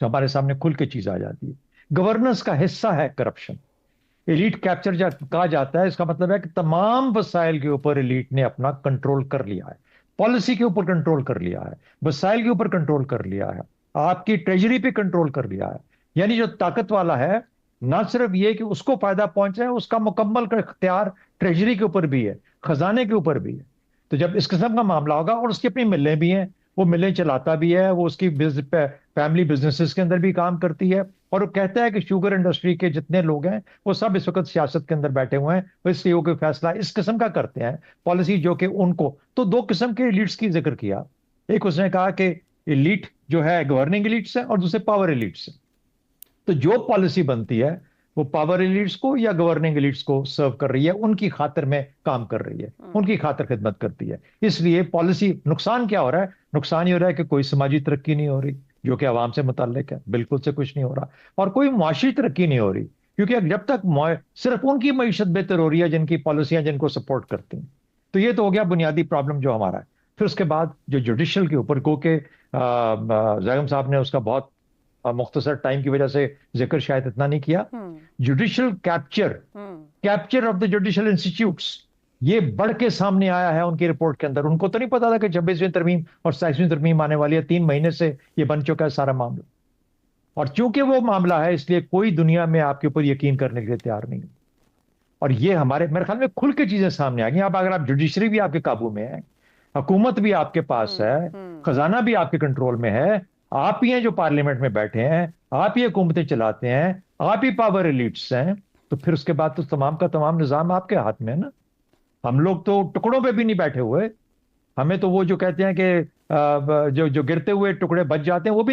तो हमारे सामने खुल के चीज आ जाती है। गवर्नेंस का हिस्सा है करप्शन। एलीट कैप्चर कहा जाता है, इसका मतलब है कि तमाम वसाइल के ऊपर एलीट ने अपना कंट्रोल कर लिया है। पॉलिसी के ऊपर कंट्रोल कर लिया है, वसाइल के ऊपर कंट्रोल कर लिया है, आपकी ट्रेजरी पे कंट्रोल कर लिया है। यानी जो ताकत वाला है, ना सिर्फ ये कि उसको फायदा पहुंचे, उसका मुकम्मल का इख्तियार ट्रेजरी के ऊपर भी है, खजाने के ऊपर भी है। तो जब इस किस्म का मामला होगा, और उसकी अपनी मिलें भी हैं, वो मिलें चलाता भी है, वो उसकी फैमिली बिजनेसेस के अंदर भी काम करती है। और वो कहता है कि शुगर इंडस्ट्री के जितने लोग हैं वो सब इस वक्त सियासत के अंदर बैठे हुए हैं, वो इसलिए वो कोई फैसला इस किस्म का करते हैं, पॉलिसी जो कि उनको। तो दो किस्म के एलिट्स की जिक्र किया। एक उसने कहा कि एलिट जो है गवर्निंग एलिट्स है, और दूसरे पावर एलिट्स है। तो जो पॉलिसी बनती है वो पावर एलिट्स को या गवर्निंग एलिट्स को सर्व कर रही है, उनकी खातिर में काम कर रही है, उनकी खातिर खिदमत करती है। इसलिए पॉलिसी नुकसान क्या हो रहा है? नुकसान ये हो रहा है कि कोई समाजी तरक्की नहीं हो रही, जो कि आवाम से मुताल्लिक है, बिल्कुल से कुछ नहीं हो रहा। और कोई मुआशी तरक्की नहीं हो रही, क्योंकि जब तक सिर्फ उनकी मईशत बेहतर हो रही है जिनकी पॉलिसियां जिनको सपोर्ट करती हैं। तो ये तो हो गया बुनियादी प्रॉब्लम जो हमारा है। फिर उसके बाद जो जुडिशल के ऊपर को के जैगम साहब ने उसका बहुत मुख्तसर टाइम की वजह से जिक्र शायद इतना नहीं किया। Hmm. Judicial capture, hmm. Capture of the judicial institutes, ये बढ़ के सामने आया है उनकी रिपोर्ट के अंदर। उनको तो नहीं पता था कि 26वीं तरमीम और 27वीं तरमीम आने वाली है। 3 महीने से ये बन चुका है सारा मामला। और चूंकि वो मामला है, इसलिए कोई दुनिया में आपके ऊपर यकीन करने के लिए तैयार नहीं है। और ये हमारे मेरे ख्याल में खुल के चीजें सामने आ गई। अब अगर आप जुडिशरी भी आपके काबू में है, हुकूमत भी आपके पास हम्म। है, हम्म। खजाना भी आपके कंट्रोल में है, आप ही हैं जो पार्लियामेंट में बैठे हैं, आप ही हुकूमतें चलाते हैं, आप ही पावर एलिट्स हैं, तो फिर उसके बाद तो तमाम का तमाम निजाम आपके हाथ में है ना। हम लोग तो टुकड़ों पे भी नहीं बैठे हुए। हमें तो वो जो कहते हैं कि जो जो गिरते हुए टुकड़े बच जाते हैं, वो भी नहीं